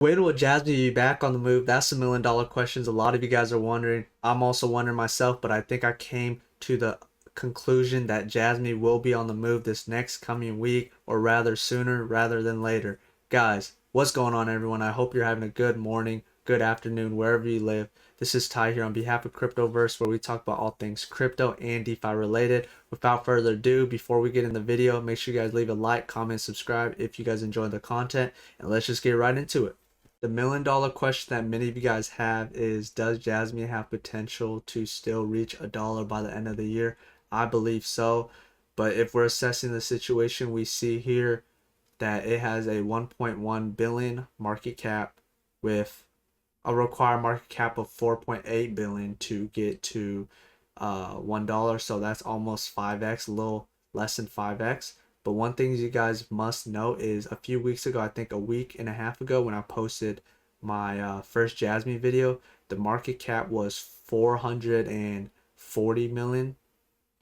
When will Jasmy be back on the move? That's the million dollar questions a lot of you guys are wondering. I'm also wondering myself, but I think I came to the conclusion that Jasmy will be on the move this next coming week, or rather sooner rather than later. Guys, what's going on, everyone? I hope you're having a good morning, good afternoon, wherever you live. This is Ty here on behalf of CryptoVerse, where we talk about all things crypto and DeFi related. Without further ado, before we get in the video, make sure you guys leave a like, comment, subscribe if you guys enjoy the content, and let's just get right into it. The million dollar question that many of you guys have is, does Jasmy have potential to still reach $1 by the end of the year? I believe so. But if we're assessing the situation, we see here that it has a 1.1 billion market cap with a required market cap of 4.8 billion to get to $1. So that's almost 5x, a little less than 5x. But one thing you guys must know is a few weeks ago, I think a week and a half ago, when I posted my first Jasmy video, the market cap was 440 million,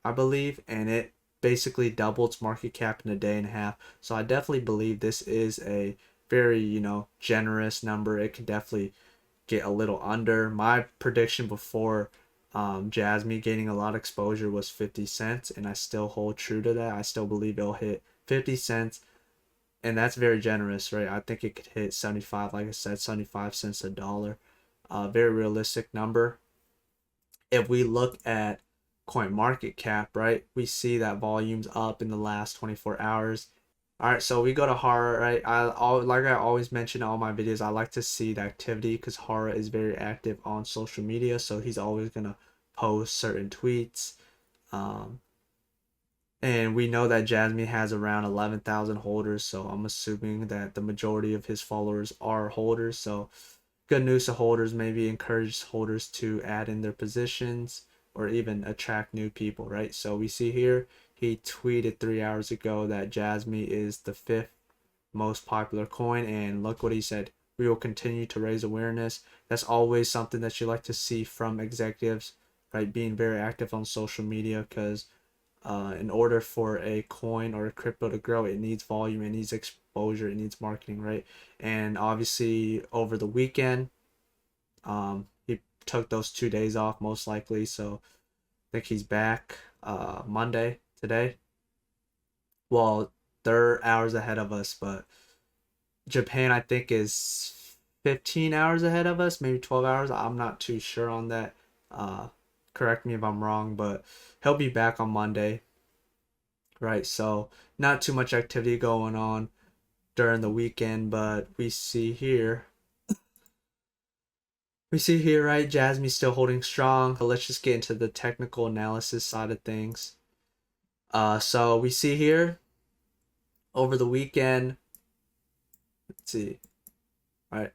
I believe, and it basically doubled its market cap in a day and a half. So I definitely believe this is a very, generous number. It could definitely get a little under. My prediction before Jasmy gaining a lot of exposure was 50 cents, and I still hold true to that. I still believe it'll hit 50 cents, and that's very generous, right? I think it could hit 75, like I said, 75 cents a dollar. Very realistic number. If we look at coin market cap, right, we see that volume's up in the last 24 hours. All right, so we go to Horror, right? Like I always mention in all my videos, I like to see the activity because Horror is very active on social media, so he's always gonna post certain tweets. Um, and we know that Jasmy has around 11,000 holders, so I'm assuming that the majority of his followers are holders. So good news to holders, maybe encourage holders to add in their positions or even attract new people, right? So we see here he tweeted 3 hours ago that Jasmy is the fifth most popular coin, and look what he said: we will continue to raise awareness. That's always something that you like to see from executives, right? Being very active on social media, because in order for a coin or a crypto to grow, it needs volume, it needs exposure, it needs marketing, right? And obviously over the weekend, he took those 2 days off most likely, so I think he's back Monday today. Well, they're hours ahead of us, but Japan I think is 15 hours ahead of us, maybe 12 hours. I'm not too sure on that. Uh, Correct me if I'm wrong, but he'll be back on Monday, right? So not too much activity going on during the weekend, but we see here, right? Jasmy's still holding strong. But let's just get into the technical analysis side of things. So we see here over the weekend. Let's see, right?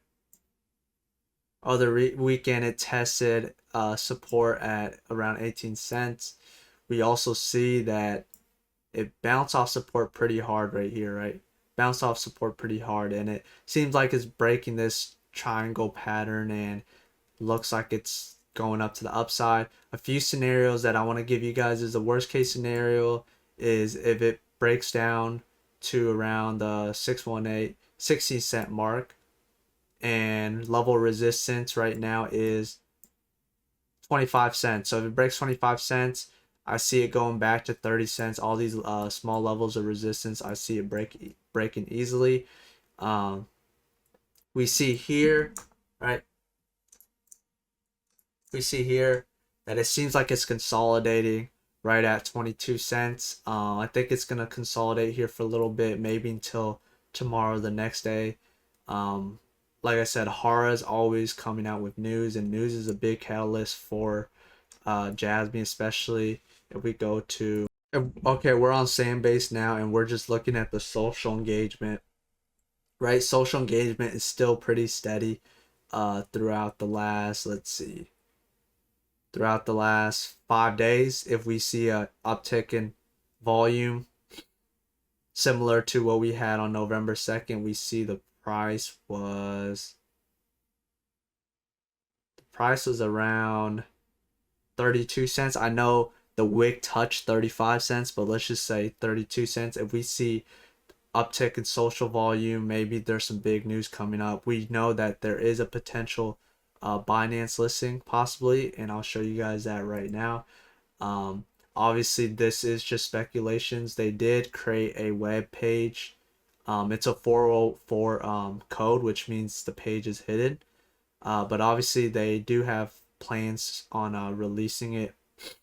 Other weekend it tested support at around 18 cents. We also see that it bounced off support pretty hard right here, right? Bounced off support pretty hard, and it seems like it's breaking this triangle pattern and looks like it's going up to the upside. A few scenarios that I want to give you guys is the worst case scenario is if it breaks down to around the 618 60 cent mark, and level resistance right now is 25 cents. So if it breaks 25 cents, I see it going back to 30 cents. All these small levels of resistance, I see it breaking easily. Um, we see here, right? We see here that it seems like it's consolidating right at 22 cents. I think it's going to consolidate here for a little bit, maybe until tomorrow, the next day. Um, like I said, Hara is always coming out with news, and news is a big catalyst for Jasmy, especially if we go to. Okay, we're on Sandbase now, and we're just looking at the social engagement. Right, social engagement is still pretty steady throughout the last. Let's see, throughout the last 5 days. If we see a uptick in volume similar to what we had on November 2nd, we see the price was around 32 cents. I know the wick touched 35 cents, but let's just say 32 cents. If we see uptick in social volume. Maybe there's some big news coming up. We know that there is a potential Binance listing possibly, and I'll show you guys that right now. Um, Obviously, this is just speculations. They did create a web page. It's a 404 code, which means the page is hidden. But obviously, they do have plans on releasing it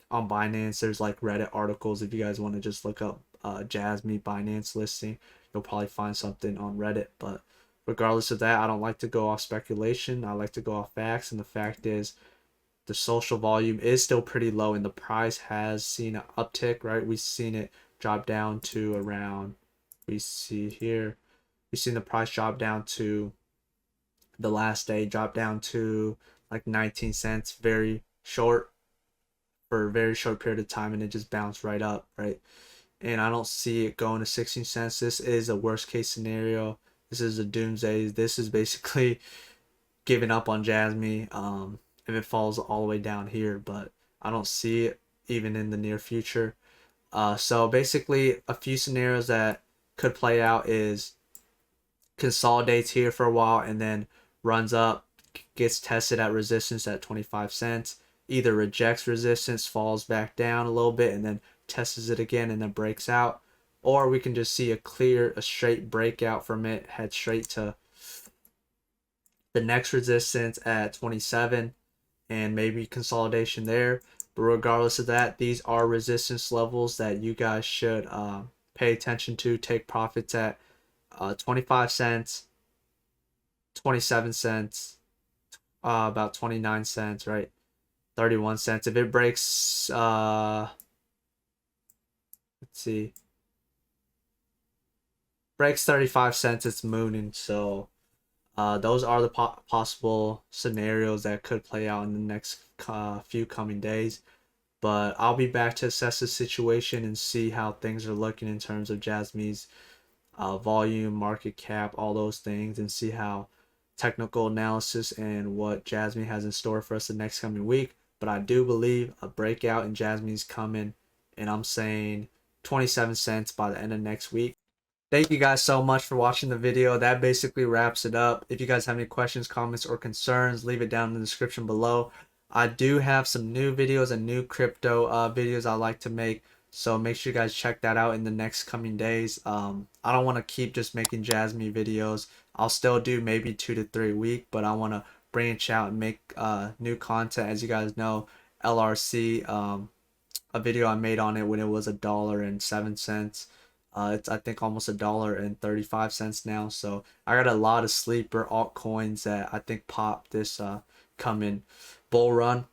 on Binance. There's like Reddit articles. If you guys want to just look up Jasmy Binance listing, you'll probably find something on Reddit. But regardless of that, I don't like to go off speculation. I like to go off facts. And the fact is, the social volume is still pretty low, and the price has seen an uptick, right? We've seen it drop down to around, we see here, we've seen the price drop down to the last day, drop down to like 19 cents, very short, for a very short period of time, and it just bounced right up, right? And I don't see it going to 16 cents. This is a worst case scenario. This is a doomsday. This is basically giving up on Jasmy. If it falls all the way down here, but I don't see it even in the near future. So basically, a few scenarios that could play out is consolidates here for a while and then runs up, gets tested at resistance at 25 cents, either rejects resistance, falls back down a little bit, and then tests it again and then breaks out. Or we can just see a straight breakout from it, head straight to the next resistance at 27, and maybe consolidation there. But regardless of that, these are resistance levels that you guys should pay attention to. Take profits at 25 cents, 27 cents, about 29 cents, right? 31 cents. If it breaks, let's see, breaks 35 cents, it's mooning. So those are the possible scenarios that could play out in the next few coming days. But I'll be back to assess the situation and see how things are looking in terms of Jasmy's volume, market cap, all those things, and see how technical analysis and what Jasmy has in store for us the next coming week. But I do believe a breakout in Jasmy's coming, and I'm saying 27 cents by the end of next week. Thank you guys so much for watching the video. That basically wraps it up. If you guys have any questions, comments, or concerns, leave it down in the description below. I do have some new videos and new crypto videos I like to make, so make sure you guys check that out in the next coming days. I don't want to keep just making Jasmy videos. I'll still do maybe 2 to 3 a week, but I want to branch out and make new content. As you guys know, LRC, a video I made on it when it was $1.07. It's I think almost $1.35 now. So I got a lot of sleeper altcoins that I think pop this coming bull run.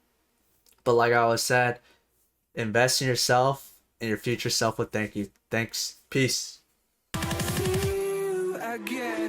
But like I always said, invest in yourself and your future self will thank you. Thanks. Peace. See you again.